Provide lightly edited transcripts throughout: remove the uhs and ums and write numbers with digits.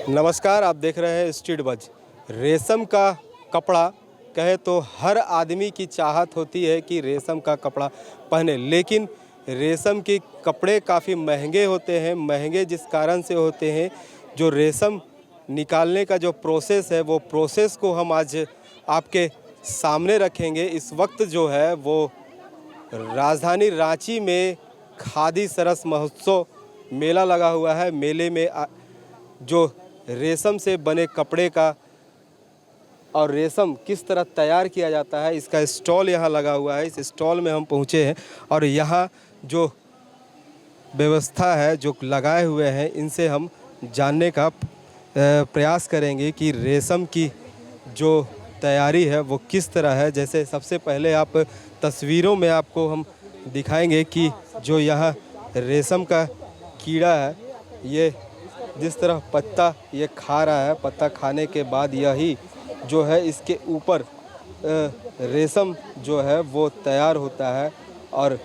नमस्कार, आप देख रहे हैं स्ट्रीट बज। रेशम का कपड़ा कहे तो हर आदमी की चाहत होती है कि रेशम का कपड़ा पहने, लेकिन रेशम के कपड़े काफ़ी महंगे होते हैं। महंगे जिस कारण से होते हैं, जो रेशम निकालने का जो प्रोसेस है, वो प्रोसेस को हम आज आपके सामने रखेंगे। इस वक्त जो है वो राजधानी रांची में खादी सरस महोत्सव मेला लगा हुआ है। मेले में जो रेशम से बने कपड़े का और रेशम किस तरह तैयार किया जाता है, इसका स्टॉल यहाँ लगा हुआ है। इस स्टॉल में हम पहुँचे हैं और यहाँ जो व्यवस्था है, जो लगाए हुए हैं, इनसे हम जानने का प्रयास करेंगे कि रेशम की जो तैयारी है वो किस तरह है। जैसे सबसे पहले आप तस्वीरों में आपको हम दिखाएंगे कि जो यहाँ रेशम का कीड़ा है, ये जिस तरह पत्ता ये खा रहा है, पत्ता खाने के बाद यही जो है इसके ऊपर रेशम जो है वो तैयार होता है। और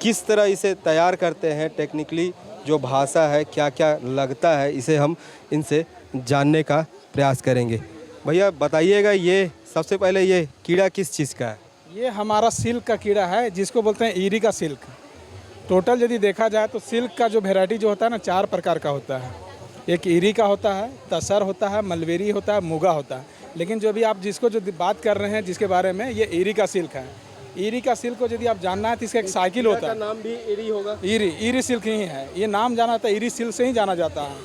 किस तरह इसे तैयार करते हैं, टेक्निकली जो भाषा है, क्या क्या लगता है, इसे हम इनसे जानने का प्रयास करेंगे। भैया बताइएगा, ये सबसे पहले ये कीड़ा किस चीज़ का है? ये हमारा सिल्क का कीड़ा है, जिसको बोलते हैं ईरी का सिल्क। टोटल यदि देखा जाए तो सिल्क का जो वेराइटी जो होता है ना, 4 प्रकार का होता है। एक ईरी का होता है, तसर होता है, मलबेरी होता है, मुगा होता है। लेकिन जो भी आप जिसको जो बात कर रहे हैं जिसके बारे में, ये ईरी का सिल्क है। ईरी का सिल्क को यदि आप जानना है तो इसका एक साइकिल होता है। नाम भी ईरी होगा? ईरी सिल्क ही है, ये नाम जाना था, ईरी सिल्क से ही जाना जाता है।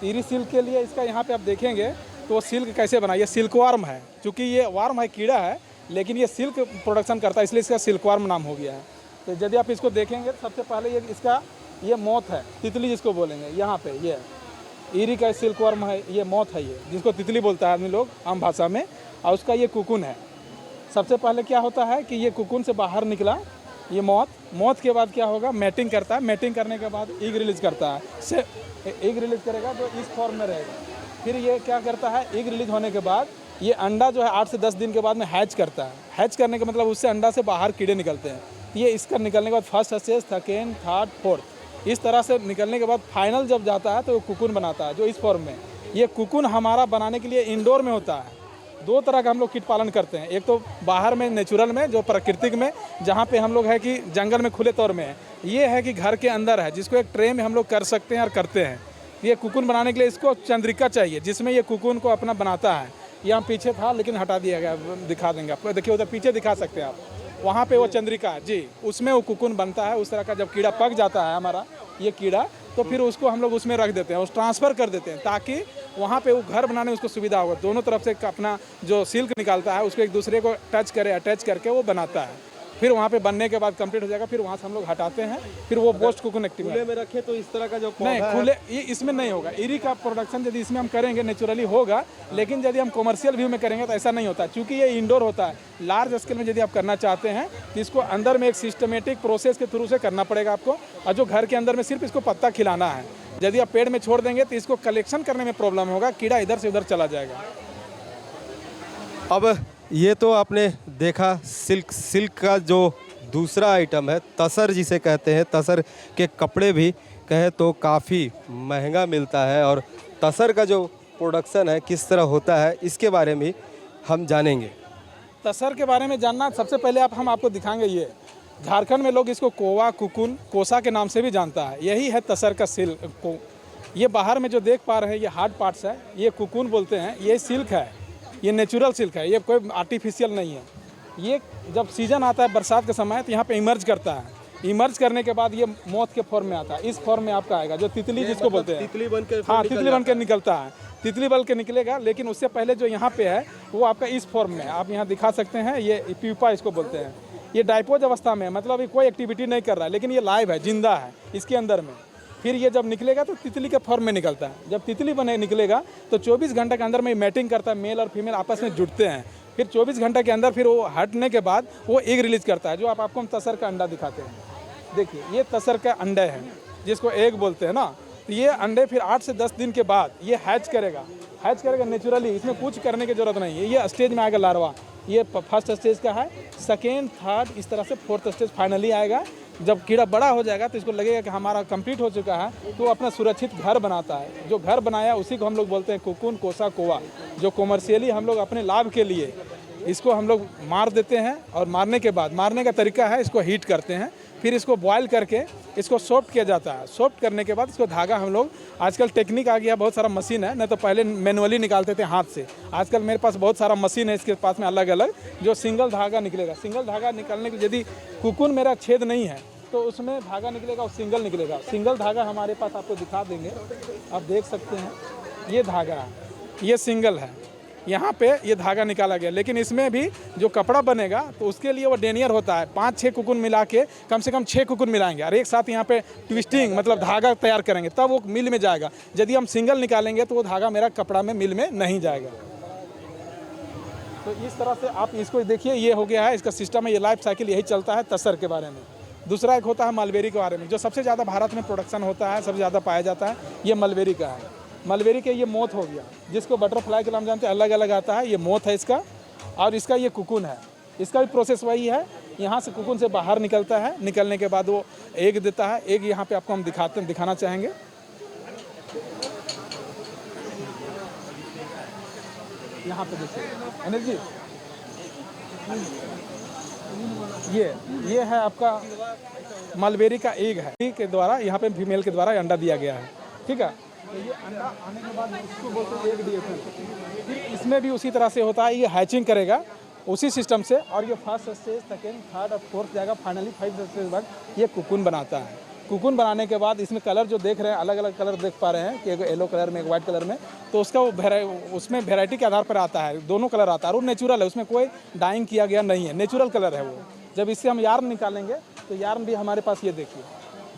ईरी सिल्क के लिए इसका यहाँ पे आप देखेंगे तो सिल्क कैसे बना, ये सिल्क वार्म है। चूँकि ये वार्म है, कीड़ा है, लेकिन ये सिल्क प्रोडक्शन करता है, इसलिए इसका सिल्क वार्म नाम हो गया है। तो यदि आप इसको देखेंगे तो सबसे पहले ये इसका ये मौत है, तितली जिसको बोलेंगे। यहाँ पे ये ईरी का सिल्क वर्म है, ये मौत है, ये जिसको तितली बोलता है आदमी लोग आम भाषा में। और उसका ये कुकुन है। सबसे पहले क्या होता है कि ये कुकुन से बाहर निकला, ये मौत के बाद क्या होगा, मैटिंग करता है। मैटिंग करने के बाद एग रिलीज करता है। से एग रिलीज करेगा तो इस फॉर्म में रहेगा। फिर ये क्या करता है, एग रिलीज होने के बाद ये अंडा जो है 8 से 10 दिन के बाद में हैच करता है। हैच करने का मतलब उससे अंडा से बाहर कीड़े निकलते हैं। ये इसका निकलने के बाद first stage, second, third, fourth, इस तरह से निकलने के बाद फाइनल जब जाता है तो कुकुन बनाता है, जो इस फॉर्म में। ये कुकुन हमारा बनाने के लिए इंडोर में होता है। 2 तरह का हम लोग कीट पालन करते हैं। एक तो बाहर में नेचुरल में, जो प्राकृतिक में, जहाँ पे हम लोग है कि जंगल में खुले तौर में है। ये है कि घर के अंदर है, जिसको एक ट्रे में हम लोग कर सकते हैं और करते हैं। ये कुकुन बनाने के लिए इसको चंद्रिका चाहिए, जिसमें ये कुकुन को अपना बनाता है। यहाँ पीछे था लेकिन हटा दिया गया, दिखा देंगे आपको। देखिए उधर पीछे दिखा सकते हैं आप, वहाँ पे वो चंद्रिका है जी, उसमें वो कुकुन बनता है। उस तरह का जब कीड़ा पक जाता है हमारा ये कीड़ा, तो फिर उसको हम लोग उसमें रख देते हैं, उस ट्रांसफ़र कर देते हैं, ताकि वहाँ पे वो घर बनाने में उसको सुविधा हो। दोनों तरफ से अपना जो सिल्क निकालता है उसको एक दूसरे को टच करे, अटैच करके वो बनाता है। फिर वहाँ पे बनने के बाद कंप्लीट हो जाएगा, फिर वहाँ से हम लोग हटाते हैं। फिर वो पोस्ट कुकुन एक्टिव खुले में रखे तो इस तरह का जो नहीं, खुले ये इसमें नहीं होगा। ईरी का प्रोडक्शन यदि इसमें हम करेंगे नेचुरली होगा, लेकिन यदि हम कमर्शियल व्यू में करेंगे तो ऐसा नहीं होता, क्योंकि ये इंडोर होता है। लार्ज स्केल में यदि आप करना चाहते हैं तो इसको अंदर में एक सिस्टमेटिक प्रोसेस के थ्रू से करना पड़ेगा आपको। और जो घर के अंदर में सिर्फ इसको पत्ता खिलाना है। यदि आप पेड़ में छोड़ देंगे तो इसको कलेक्शन करने में प्रॉब्लम होगा, कीड़ा इधर से उधर चला जाएगा। अब ये तो आपने देखा सिल्क का जो दूसरा आइटम है, तसर जिसे कहते हैं। तसर के कपड़े भी कहे तो काफ़ी महंगा मिलता है, और तसर का जो प्रोडक्शन है किस तरह होता है, इसके बारे में हम जानेंगे। तसर के बारे में जानना, सबसे पहले हम आपको दिखाएंगे। ये झारखंड में लोग इसको कोवा, कुकुन, कोसा के नाम से भी जानता है। यही है तसर का सिल्क। ये बाहर में जो देख पा रहे हैं ये हार्ड पार्ट्स है, ये कुकुन बोलते हैं। ये सिल्क है, ये नेचुरल सिल्क है, ये कोई आर्टिफिशियल नहीं है। ये जब सीजन आता है बरसात के समय तो यहाँ पे इमर्ज करता है। इमर्ज करने के बाद ये मौत के फॉर्म में आता है। इस फॉर्म में आपका आएगा, जो तितली जिसको बोलते हैं, तितली बन के, हाँ, तितली बन के निकलता है। तितली बन के निकलेगा, लेकिन उससे पहले जो यहाँ पे है वो आपका इस फॉर्म में आप यहाँ दिखा सकते हैं। ये प्यूपा इसको बोलते हैं। ये डाइपोज अवस्था में है, मतलब अभी कोई एक्टिविटी नहीं कर रहा है, लेकिन ये लाइव है, जिंदा है इसके अंदर में। फिर ये जब निकलेगा तो तितली के फॉर्म में निकलता है। जब तितली बने निकलेगा तो 24 घंटे के अंदर में मैटिंग करता है, मेल और फीमेल आपस में जुड़ते हैं। फिर 24 घंटे के अंदर फिर वो हटने के बाद वो एग रिलीज करता है, जो आपको हम तसर का अंडा दिखाते हैं। देखिए ये तसर का अंडे हैं, जिसको एग बोलते हैं ना। तो ये अंडे फिर 8 से 10 दिन के बाद ये हैच करेगा नेचुरली। इसमें कुछ करने की जरूरत नहीं है। ये स्टेज में आएगा लार्वा, ये फर्स्ट स्टेज का है, सेकेंड, थर्ड, इस तरह से फोर्थ स्टेज फाइनली आएगा। जब कीड़ा बड़ा हो जाएगा तो इसको लगेगा कि हमारा कंप्लीट हो चुका है, तो अपना सुरक्षित घर बनाता है। जो घर बनाया उसी को हम लोग बोलते हैं कोकून, कोसा, कोवा। जो कॉमर्शियली हम लोग अपने लाभ के लिए इसको हम लोग मार देते हैं, और मारने के बाद, मारने का तरीका है इसको हीट करते हैं, फिर इसको बॉयल करके इसको सॉफ्ट किया जाता है। सॉफ्ट करने के बाद इसको धागा हम लोग, आजकल टेक्निक आ गया, बहुत सारा मशीन है, नहीं तो पहले मैनुअली निकालते थे हाथ से। आजकल मेरे पास बहुत सारा मशीन है इसके पास में अलग अलग, जो सिंगल धागा निकलेगा। सिंगल धागा निकालने के, यदि कुकुन मेरा छेद नहीं है तो उसमें धागा निकलेगा, और सिंगल निकलेगा। सिंगल धागा हमारे पास आपको दिखा देंगे, आप देख सकते हैं, ये धागा है, ये सिंगल है, यहाँ पे ये धागा निकाला गया। लेकिन इसमें भी जो कपड़ा बनेगा तो उसके लिए वो डेनियर होता है। 5-6 कुकुन मिला के, कम से कम 6 कुकुन मिलाएंगे और एक साथ यहाँ पे ट्विस्टिंग मतलब धागा तैयार करेंगे, तब वो मिल में जाएगा। यदि हम सिंगल निकालेंगे तो वो धागा मेरा कपड़ा में, मिल में नहीं जाएगा। तो इस तरह से आप इसको देखिए, ये हो गया है इसका सिस्टम है, ये लाइफ साइकिल यही चलता है तसर के बारे में। दूसरा एक होता है मलबेरी के बारे में, जो सबसे ज़्यादा भारत में प्रोडक्शन होता है, सबसे ज़्यादा पाया जाता है, ये मलबेरी का है। मलबेरी के ये मोथ हो गया, जिसको बटरफ्लाई के नाम जानते हैं, अलग अलग आता है, ये मोथ है इसका। और इसका ये कुकुन है, इसका भी प्रोसेस वही है। यहाँ से कुकुन से बाहर निकलता है, निकलने के बाद वो एग देता है। एग यहाँ पे आपको हम दिखाना चाहेंगे। यहाँ पे देखिए अनिल जी, ये है आपका मलबेरी का एग है, के द्वारा यहाँ पे फीमेल के द्वारा अंडा दिया गया है, ठीक है। तो ये अंडा आने के बाद इसको बोलते हैं एग डिएफएल। फिर इसमें भी उसी तरह से होता है, ये हैचिंग करेगा उसी सिस्टम से, और ये फर्स्ट स्टेज, सेकेंड, थर्ड और फोर्थ जाएगा, फाइनली 5 स्टेज बाद ये कुकुन बनाता है। कुकुन बनाने के बाद इसमें कलर जो देख रहे हैं, अलग अलग कलर देख पा रहे हैं कि एक येलो कलर में, एक वाइट कलर में, तो उसका वो उसमें वेराइटी के आधार पर आता है, दोनों कलर आता है, और वो नेचुरल है, उसमें कोई डाइंग किया गया नहीं है, नेचुरल कलर है वो। जब इससे हम यार्न निकालेंगे तो यार्न भी हमारे पास, ये देखिए,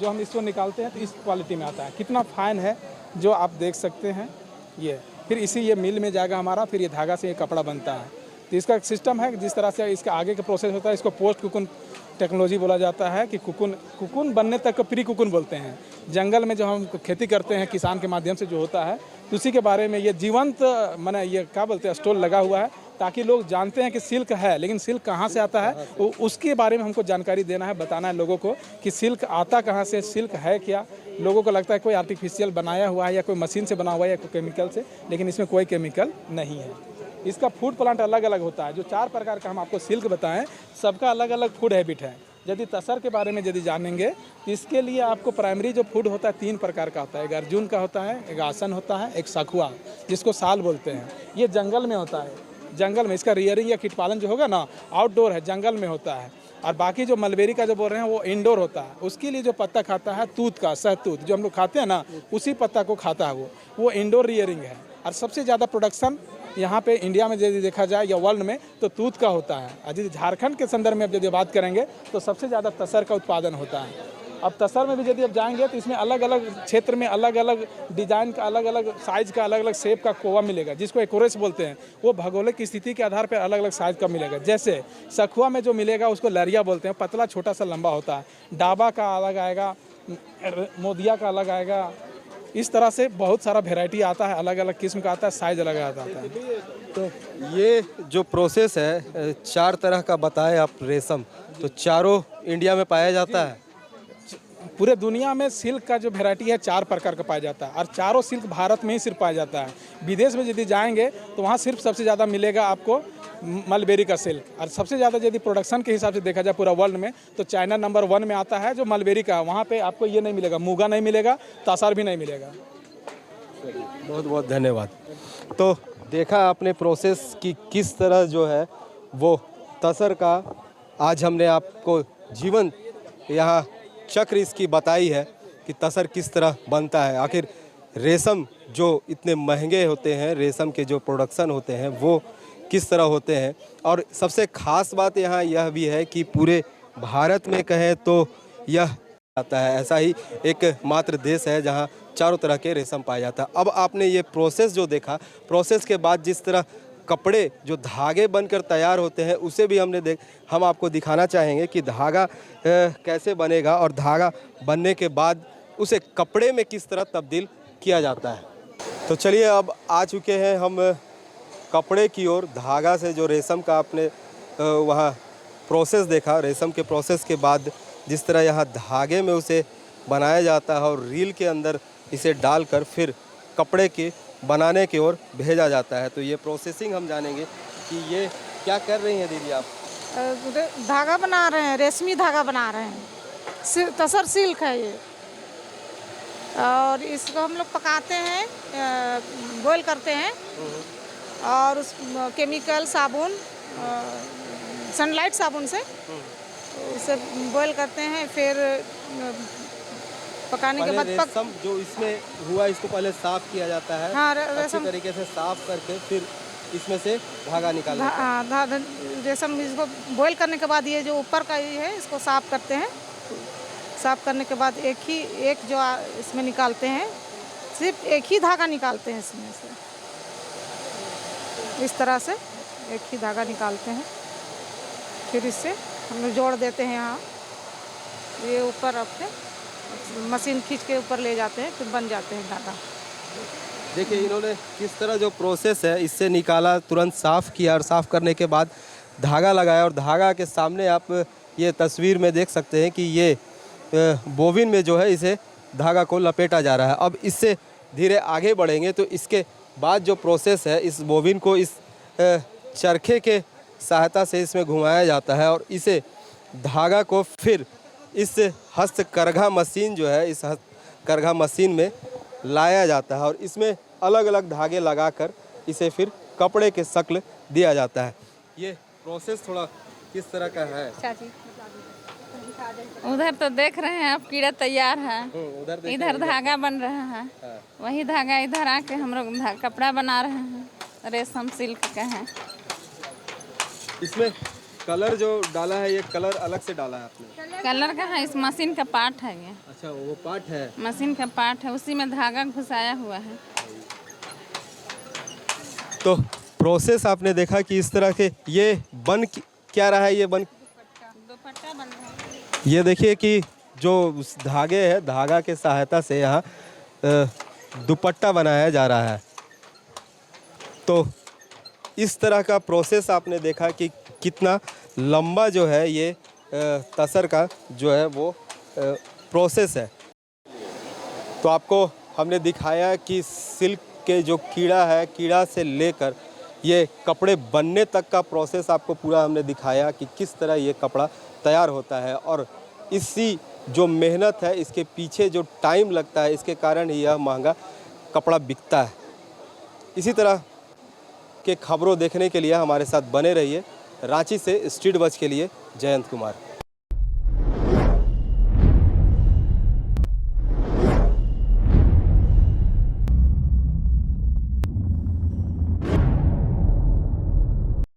जो हम इसको निकालते हैं तो इस क्वालिटी में आता है, कितना फाइन है, जो आप देख सकते हैं। ये फिर इसी ये मिल में जाएगा हमारा, फिर ये धागा से ये कपड़ा बनता है। तो इसका एक सिस्टम है, जिस तरह से इसका आगे का प्रोसेस होता है, इसको पोस्ट कुकुन टेक्नोलॉजी बोला जाता है, कि कुकुन बनने तक को प्री कुकुन बोलते हैं। जंगल में जो हम खेती करते हैं किसान के माध्यम से जो होता है, तो उसी के बारे में ये जीवंत माने ये क्या बोलते हैं, स्टॉल लगा हुआ है, ताकि लोग जानते हैं कि सिल्क है, लेकिन सिल्क कहाँ से आता है उसके बारे में हमको जानकारी देना है, बताना है लोगों को कि सिल्क आता कहाँ से, सिल्क है क्या। लोगों को लगता है कोई आर्टिफिशियल बनाया हुआ है, या कोई मशीन से बना हुआ है, या कोई केमिकल से, लेकिन इसमें कोई केमिकल नहीं है। इसका फूड प्लांट अलग अलग होता है। जो 4 प्रकार का हम आपको सिल्क बताएं, सबका अलग अलग फूड हैबिट है। यदि तसर के बारे में यदि जानेंगे तो इसके लिए आपको प्राइमरी जो फूड होता है 3 प्रकार का होता है। एक अर्जुन का होता है, एक आसन होता है, एक सखुआ, जिसको साल बोलते हैं। ये जंगल में होता है, जंगल में इसका रियरिंग या कीट पालन जो होगा ना, आउटडोर है, जंगल में होता है। और बाकी जो मलबेरी का जो बोल रहे हैं वो इंडोर होता है। उसके लिए जो पत्ता खाता है तूत का, सहतूत जो हम लोग खाते हैं ना, उसी पत्ता को खाता है वो इंडोर रियरिंग है। और सबसे ज़्यादा प्रोडक्शन यहाँ पे इंडिया में यदि देखा जाए या वर्ल्ड में तो तूत का होता है। यदि झारखंड के संदर्भ में अब यदि बात करेंगे तो सबसे ज़्यादा तसर का उत्पादन होता है। अब तसर में भी यदि आप जाएंगे तो इसमें अलग अलग क्षेत्र में अलग अलग डिज़ाइन का, अलग अलग साइज़ का, अलग अलग शेप का कोवा मिलेगा, जिसको एकोरेस बोलते हैं। वो भौगोलिक स्थिति के आधार पर अलग अलग साइज़ का मिलेगा। जैसे सखुआ में जो मिलेगा उसको लरिया बोलते हैं, पतला छोटा सा लंबा होता है। डाबा का अलग आएगा, मोदिया का अलग आएगा। इस तरह से बहुत सारा वेराइटी आता है, अलग अलग किस्म का आता है, साइज अलग आता है। तो ये जो प्रोसेस है 4 तरह का बताए आप रेशम, तो चारों इंडिया में पाया जाता है। पूरे दुनिया में सिल्क का जो वेराइटी है 4 प्रकार का पाया जाता है, और चारों सिल्क भारत में ही सिर्फ पाया जाता है। विदेश में यदि जाएंगे तो वहाँ सिर्फ सबसे ज़्यादा मिलेगा आपको मलबेरी का सिल्क। और सबसे ज़्यादा यदि प्रोडक्शन के हिसाब से देखा जाए पूरा वर्ल्ड में तो चाइना नंबर 1 में आता है जो मलबेरी का। वहाँ पे आपको ये नहीं मिलेगा, मूगा नहीं मिलेगा, तसर भी नहीं मिलेगा। बहुत बहुत धन्यवाद। तो देखा आपने प्रोसेस की किस तरह जो है वो तसर का, आज हमने आपको जीवन यहाँ चक्र इसकी बताई है कि तसर किस तरह बनता है। आखिर रेशम जो इतने महंगे होते हैं, रेशम के जो प्रोडक्शन होते हैं वो किस तरह होते हैं। और सबसे ख़ास बात यहाँ यह भी है कि पूरे भारत में कहें तो यह आता है, ऐसा ही एक मात्र देश है जहाँ चारों तरह के रेशम पाया जाता है। अब आपने ये प्रोसेस जो देखा, प्रोसेस के बाद जिस तरह कपड़े जो धागे बनकर तैयार होते हैं उसे भी हम आपको दिखाना चाहेंगे कि धागा कैसे बनेगा और धागा बनने के बाद उसे कपड़े में किस तरह तब्दील किया जाता है। तो चलिए अब आ चुके हैं हम कपड़े की ओर। धागा से जो रेशम का आपने वहाँ प्रोसेस देखा, रेशम के प्रोसेस के बाद जिस तरह यहाँ धागे में उसे बनाया जाता है और रील के अंदर इसे डालकर फिर कपड़े के बनाने की ओर भेजा जाता है। तो ये प्रोसेसिंग हम जानेंगे कि ये क्या कर रही हैं दीदी आप? धागा बना रहे हैं, रेशमी धागा बना रहे हैं। तसर सिल्क है ये, और इसको हम लोग पकाते हैं, बॉयल करते हैं, और उस केमिकल साबुन, सनलाइट साबुन से उसे बॉयल करते हैं। फिर पकाने के बाद रेशम जो इसमें हुआ इसको पहले साफ किया जाता है। हाँ, अच्छी तरीके से साफ करके फिर इसमें से धागा निकालना है। रेशम इसको बॉयल करने के बाद ये जो ऊपर का ये है इसको साफ करते हैं। साफ करने के बाद एक जो इसमें निकालते हैं, सिर्फ एक ही धागा निकालते हैं इसमें से। इस तरह से एक ही धागा निकालते हैं, फिर इससे हम लोग जोड़ देते हैं। यहाँ ये ऊपर रखते, मशीन खींच के ऊपर ले जाते हैं, फिर बन जाते हैं धागा। देखिए इन्होंने किस तरह जो प्रोसेस है इससे निकाला, तुरंत साफ़ किया और साफ़ करने के बाद धागा लगाया, और धागा के सामने आप ये तस्वीर में देख सकते हैं कि ये बोबिन में जो है इसे धागा को लपेटा जा रहा है। अब इससे धीरे आगे बढ़ेंगे तो इसके बाद जो प्रोसेस है, इस बोबिन को इस चरखे के सहायता से इसमें घुमाया जाता है और इसे धागा को फिर इस हस्तकरघा मशीन जो है, इस हस्तकरघा मशीन में लाया जाता है और इसमें अलग अलग धागे लगाकर इसे फिर कपड़े के शक्ल दिया जाता है। ये प्रोसेस थोड़ा किस तरह का है? उधर तो देख रहे हैं आप, कीड़ा तैयार है। उधर इधर धागा बन रहा है। हाँ। वही धागा इधर आके हम लोग कपड़ा बना रहे हैं, रेशम सिल्क का है। इसमें कलर जो डाला है, ये कलर अलग से डाला है आपने? कलर का है, इस मशीन का पार्ट है ये। अच्छा, वो पार्ट है, मशीन का पार्ट है, उसी में धागा घुसाया हुआ है। तो प्रोसेस आपने देखा कि इस तरह के ये बन क्या रहा है, ये बन दुपट्टा बन रहा है। ये देखिए कि जो धागे है, धागा के सहायता से यहाँ दुपट्टा बनाया जा रहा है। तो इस तरह का प्रोसेस आपने देखा कि कितना लंबा जो है ये तसर का जो है वो प्रोसेस है। तो आपको हमने दिखाया कि सिल्क के जो कीड़ा है, कीड़ा से लेकर ये कपड़े बनने तक का प्रोसेस आपको पूरा हमने दिखाया कि किस तरह ये कपड़ा तैयार होता है, और इसी जो मेहनत है, इसके पीछे जो टाइम लगता है, इसके कारण ही यह महंगा कपड़ा बिकता है। इसी तरह के खबरों देखने के लिए हमारे साथ बने रहिए। रांची से स्ट्रीट बज के लिए जयंत कुमार।